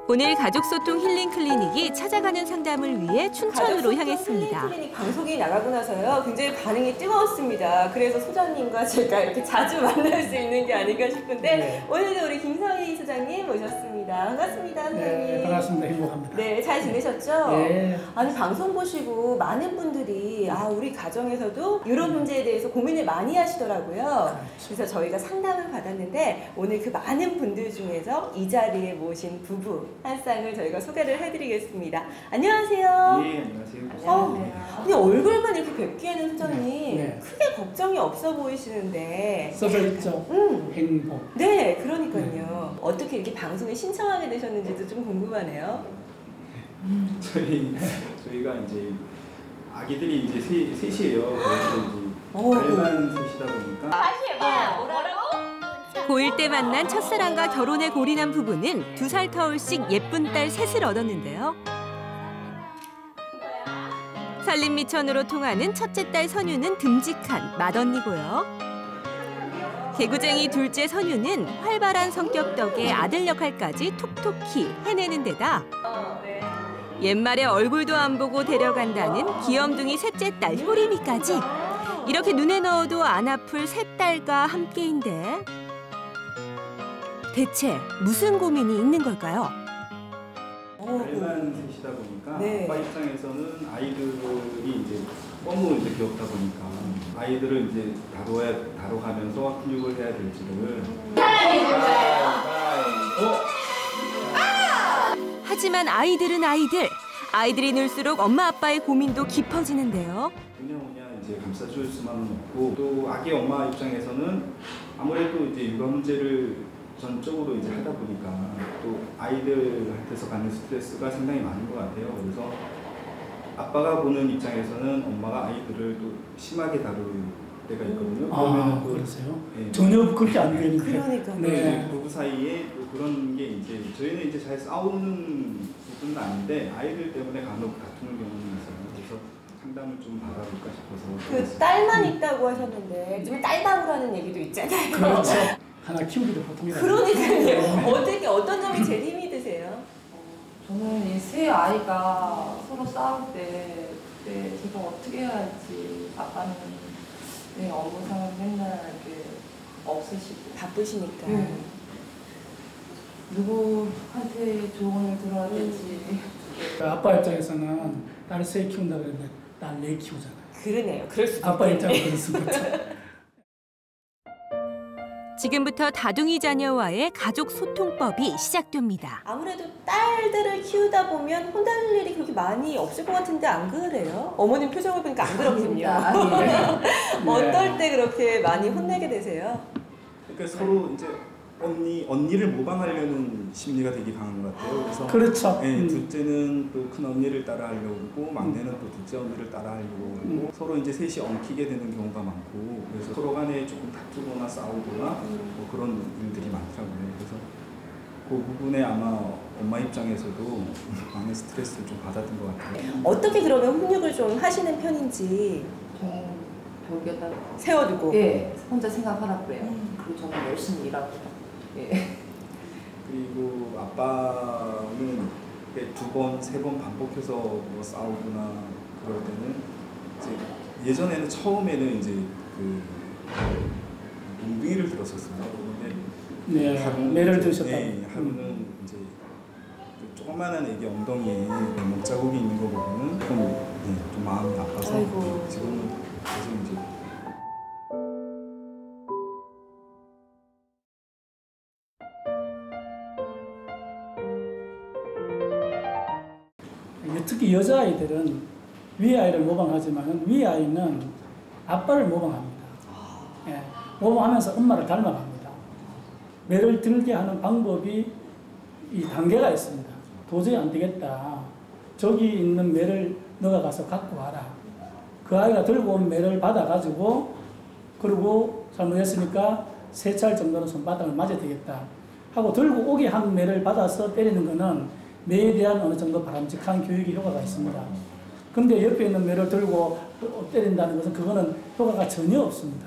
오늘 가족소통 힐링 클리닉이 찾아가는 상담을 위해 춘천으로 향했습니다. 힐링 클리닉 방송이 나가고 나서요. 굉장히 반응이 뜨거웠습니다. 그래서 소장님과 제가 이렇게 자주 만날 수 있는 게 아닌가 싶은데 네. 오늘도 우리 김서희 소장님 모셨습니다. 반갑습니다, 소장님. 네, 반갑습니다. 행복합니다. 네, 잘 지내셨죠? 네. 아니, 방송 보시고 많은 분들이 우리 가정에서도 이런 문제에 대해서 고민을 많이 하시더라고요. 그렇죠. 그래서 저희가 상담을 받았는데 오늘 그 많은 분들 중에서 이 자리에 모신 부부 한 쌍을 저희가 소개를 해드리겠습니다. 안녕하세요. 네, 안녕하세요. 근데 얼굴만 이렇게 뵙기에는 소장님 네. 크게 걱정이 없어 보이시는데. 써져 있죠. 행복. 네, 그러니까요. 어떻게 이렇게 방송에 신청하게 되셨는지도 좀 궁금하네요. 저희가 이제 아기들이 이제 셋이에요. 그래서 이제 발만 셋이다 보니까. 다시 해봐. 뭐라고? 고1 때 만난 첫사랑과 결혼에 골인한 부부는 2살 터울씩 예쁜 딸 셋을 얻었는데요. 살림미천으로 통하는 첫째 딸 선유는 듬직한 맏언니고요. 개구쟁이 둘째 선유는 활발한 성격 덕에 아들 역할까지 톡톡히 해내는 데다 옛말에 얼굴도 안 보고 데려간다는 귀염둥이 셋째 딸 효림이까지 이렇게 눈에 넣어도 안 아플 세 딸과 함께인데 대체 무슨 고민이 있는 걸까요? 발만 셋이다 보니까 네. 아빠 입장에서는 아이들이 이제 너무 이제 귀엽다 보니까 아이들을 이제 다뤄가면서 훈육을 해야 될지를. 하지만 아이들은 아이들이 늘수록 엄마 아빠의 고민도 깊어지는데요. 오냐 이제 감싸줄 수만은 없고 또 아기 엄마 입장에서는 아무래도 이제 육아 문제를 전적으로 이제 하다 보니까 또 아이들한테서 받는 스트레스가 상당히 많은 것 같아요. 그래서 아빠가 보는 입장에서는 엄마가 아이들을 또 심하게 다룰 때가 있거든요. 그러면 또 그러세요? 네. 전혀 그렇게 안 되는데. 그러니까요. 네. 부부 사이에 또 그런 게 이제 저희는 이제 잘 싸우는 부분은 아닌데 아이들 때문에 간혹 다투는 경우는 있어요. 그래서 상담을 좀 받아볼까 싶어서. 그 딸만 있다고 하셨는데 지금 딸방이라는 얘기도 있잖아요. 그렇죠. 하나 키우기도 보통이라. 그러니까요. 어떤 점이 제일 힘이 드세요? 저는 이 세 아이가 서로 싸울 때 그때 제가 어떻게 해야 할지 아빠는 업무상을 맨날 이렇게 없으시고 바쁘시니까. 누구한테 조언을 들어야 될지. 아빠 입장에서는 딸 세 키운다 그랬는데 딸 네 키우잖아요. 그러네요. 그럴 수도 아빠 있겠네. 입장은 그렇습니다. 지금부터 다둥이 자녀와의 가족 소통법이 시작됩니다. 아무래도 딸들을 키우다 보면 혼날 일이 그렇게 많이 없을 것 같은데 안 그래요? 어머님 표정을 보니까 안 그렇군요. 어떨 때 그렇게 많이 혼내게 되세요? 그러니까 서로 이제 언니를 모방하려는 심리가 되게 강한 것 같아요. 그래서 그렇죠. 네, 둘째는 또 큰 언니를 따라하려고 그러고 막내는 또 둘째 언니를 따라하려고 그러고 서로 이제 셋이 엉키게 되는 경우가 많고 그래서 서로 간에 조금 다투거나 싸우거나 뭐 그런 일들이 많더라고요. 그래서 그 부분에 아마 엄마 입장에서도 많은 스트레스를 좀 받았던 것 같아요. 어떻게 그러면 훈육을 좀 하시는 편인지 저는 벽에다 세워두고. 혼자 생각하라고 그래요. 그리고 저는 열심히 일하고. 그리고 아빠는 두 번, 세 번 반복해서 뭐 싸우거나 그럴 때는 이제 예전에는 처음에는 이제 그 몽둥이를 들었었어요. 네, 하루는 매를 이제, 드셨다고. 네, 하루는 이제 그 조그마한 애기 엉덩이에 목자국이 있는 거 보고는 좀 마음이 아파서 아이고. 지금은 계속 이제. 특히 여자아이들은 위아이를 모방하지만 위아이는 아빠를 모방합니다. 예, 모방하면서 엄마를 닮아갑니다. 매를 들게 하는 방법이 이 단계가 있습니다. 도저히 안 되겠다. 저기 있는 매를 너가 가서 갖고 와라. 그 아이가 들고 온 매를 받아가지고 그리고 잘못했으니까 3찰 정도는 손바닥을 맞아야 되겠다 하고 들고 오게 한 매를 받아서 때리는 거는 매에 대한 어느 정도 바람직한 교육이 효과가 있습니다. 근데 옆에 있는 매를 들고 때린다는 것은 그거는 효과가 전혀 없습니다.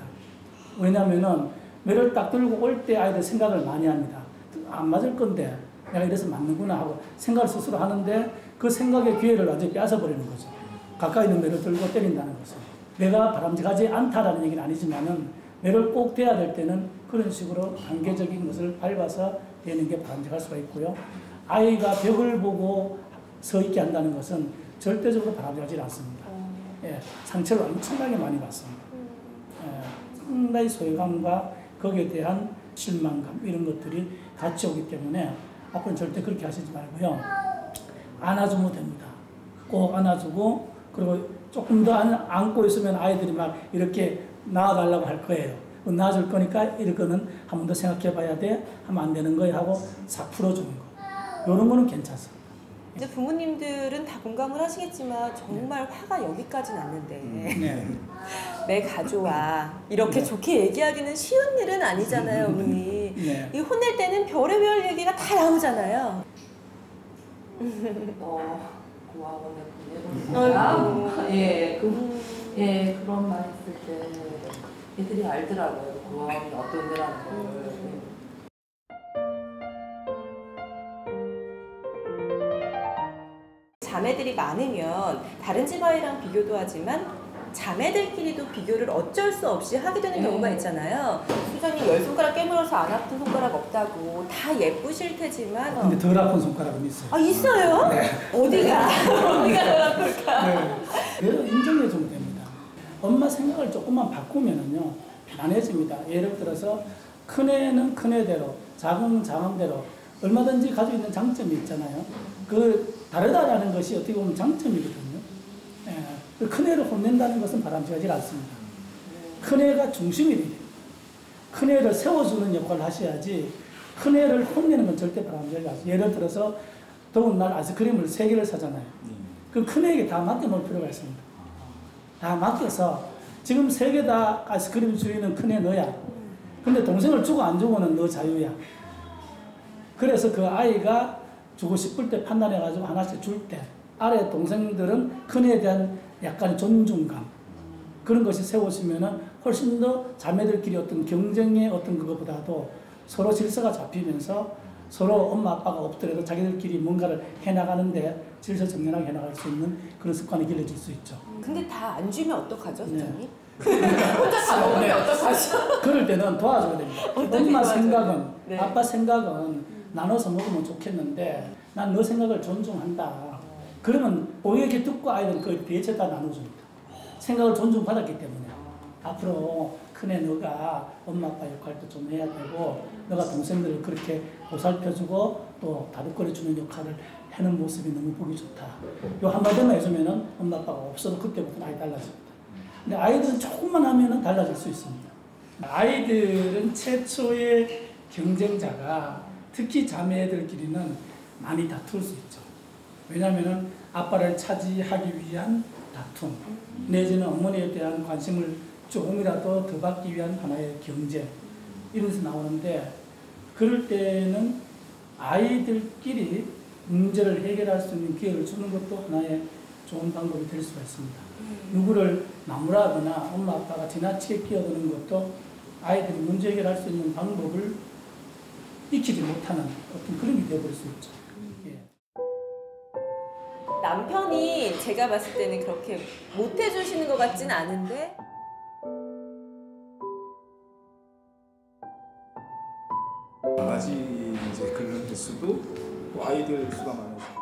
왜냐하면은 매를 딱 들고 올 때 아이들 생각을 많이 합니다. 안 맞을 건데 내가 이래서 맞는구나 하고 생각을 스스로 하는데 그 생각의 기회를 완전히 빼앗아버리는 거죠. 가까이 있는 매를 들고 때린다는 것은. 내가 바람직하지 않다라는 얘기는 아니지만은 매를 꼭 대야 될 때는 그런 식으로 단계적인 것을 밟아서 되는 게 바람직할 수가 있고요. 아이가 벽을 보고 서 있게 한다는 것은 절대적으로 바람직하지 않습니다. 예, 상처를 엄청나게 많이 받습니다. 상당히 소외감과 거기에 대한 실망감 이런 것들이 같이 오기 때문에 앞으로는 절대 그렇게 하시지 말고요. 안아주면 됩니다. 꼭 안아주고 그리고 조금 더 안고 있으면 아이들이 막 이렇게 나아가려고 할 거예요. 나아줄 거니까 이거는 한 번 더 생각해 봐야 돼. 하면 안 되는 거예요 하고 싹 풀어주는 거. 이런 거는 괜찮습니다. 근데 부모님들은 다 공감을 하시겠지만 정말 화가 여기까지 났는데 네. 내 가져와 이렇게 네. 좋게 얘기하기는 쉬운 일은 아니잖아요, 어머니. 네. 이 혼낼 때는 별의별 얘기가 다 나오잖아요. 고아원에 보내보니까 예, 그런 말 했을 때 애들이 알더라고요. 고아원이 어떤 데라는 걸. 자매들이 많으면 다른 집 아이랑 비교도 하지만 자매들끼리도 비교를 어쩔 수 없이 하게 되는 경우가 있잖아요. 수장님 10손가락 깨물어서 안 아픈 손가락 없다고 다 예쁘실 테지만 근데 덜 아픈 손가락은 있어요. 아 있어요? 네. 어디가? 어디가 덜 아플까? 네. 그래도 인정해 주면 됩니다. 엄마 생각을 조금만 바꾸면은요 편안해집니다. 예를 들어서 큰애는 큰애대로, 작은 작은대로 얼마든지 가지고 있는 장점이 있잖아요. 그 다르다라는 것이 어떻게 보면 장점이거든요. 예. 큰애를 혼낸다는 것은 바람직하지 않습니다. 큰애가 중심이 돼요. 큰애를 세워주는 역할을 하셔야지 큰애를 혼내는 건 절대 바람직하지 않습니다. 예를 들어서 더운 날 아이스크림을 3개를 사잖아요. 그럼 큰애에게 다 맡겨놓을 필요가 있습니다. 다 맡겨서 지금 3개 다 아이스크림 주인은 큰애 너야. 근데 동생을 주고 안 주고는 너 자유야. 그래서 그 아이가 주고 싶을 때 판단해가지고 하나씩 줄 때 아래 동생들은 큰애에 대한 약간의 존중감 그런 것이 세워지면은 훨씬 더 자매들끼리 어떤 경쟁의 어떤 그것보다도 서로 질서가 잡히면서 서로 엄마 아빠가 없더라도 자기들끼리 뭔가를 해나가는데 질서정연하게 해나갈 수 있는 그런 습관이 길러질 수 있죠. 근데 다 안 주면 어떡하죠, 수장님? 혼자 다 먹으면 어떡하죠? 그럴 때는 도와줘야 됩니다. 어떻게 엄마 도와줘요? 생각은 네. 아빠 생각은 나눠서 먹으면 좋겠는데 난 너 생각을 존중한다. 그러면 오히려 듣고 아이들은 그 대체다 나눠줍니다. 생각을 존중받았기 때문에 앞으로 큰애 너가 엄마 아빠 역할도 좀 해야 되고 너가 동생들을 그렇게 보살펴주고 또 다독거려주는 역할을 하는 모습이 너무 보기 좋다. 요 한마디만 해주면은 엄마 아빠가 없어도 그때부터 많이 달라집니다. 근데 아이들은 조금만 하면은 달라질 수 있습니다. 아이들은 최초의 경쟁자가 특히 자매들끼리는 많이 다툴 수 있죠. 왜냐하면은 아빠를 차지하기 위한 다툼, 내지는 어머니에 대한 관심을 조금이라도 더 받기 위한 하나의 경쟁, 이런 데서 나오는데 그럴 때는 아이들끼리 문제를 해결할 수 있는 기회를 주는 것도 하나의 좋은 방법이 될 수가 있습니다. 누구를 나무라거나 엄마 아빠가 지나치게 끼어드는 것도 아이들이 문제 해결할 수 있는 방법을 익히지 못하는 어떤 그런 게 되어버릴 수 있죠. 예. 남편이 제가 봤을 때는 그렇게 못 해주시는 것 같진 않은데 강아지 이제 긁는 횟수도 또 아이들 수가 많아서